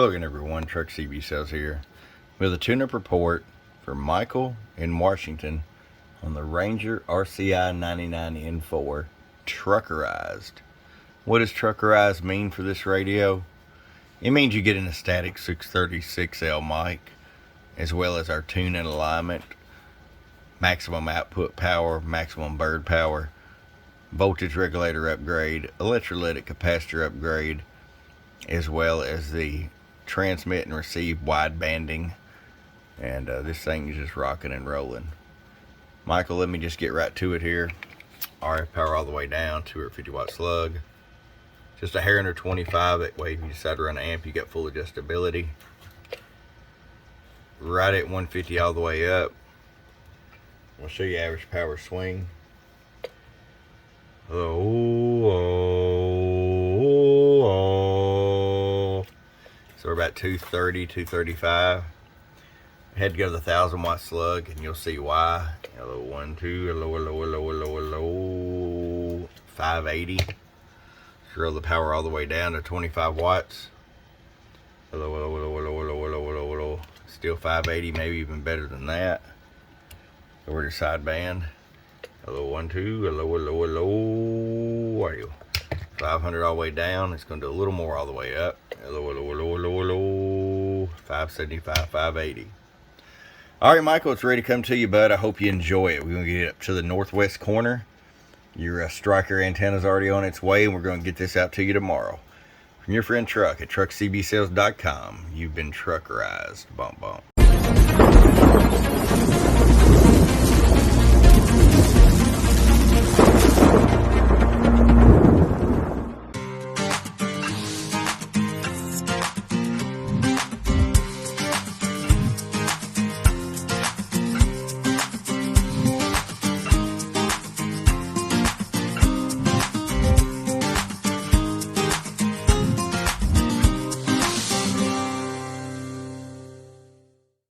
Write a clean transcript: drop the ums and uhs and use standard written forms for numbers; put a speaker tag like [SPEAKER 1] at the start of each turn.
[SPEAKER 1] Hello again everyone, Truck CB Sales here with a tune-up report for Michael in Washington on the Ranger RCI 99N4 truckerized. What does truckerized mean for this radio? It means you get an static 636L mic as well as our tune and alignment, maximum output power, maximum bird power, voltage regulator upgrade, electrolytic capacitor upgrade, as well as the transmit and receive wide banding. And this thing is just rocking and rolling. Michael, let me just get right to it here. RF power all the way down, 250 watt slug. Just a hair under 25, that way if you decide to run an amp, you got full adjustability. Right at 150 all the way up. I'll show you average power swing. So we're about 230, 235. I had to go to the 1,000 watt slug, and you'll see why. Hello, 1, 2, hello, 580. Scroll the power all the way down to 25 watts. Hello. Still 580, maybe even better than that. Over to sideband. Hello, 1, 2, hello. Where are you? 500 all the way down. It's going to do a little more all the way up. Hello. 575, 580. All right, Michael, it's ready to come to you, bud. I hope you enjoy it. We're going to get up to the northwest corner. Your striker antenna's already on its way, and we're going to get this out to you tomorrow. From your friend Truck at truckcbsales.com. You've been truckerized. Bump, bump.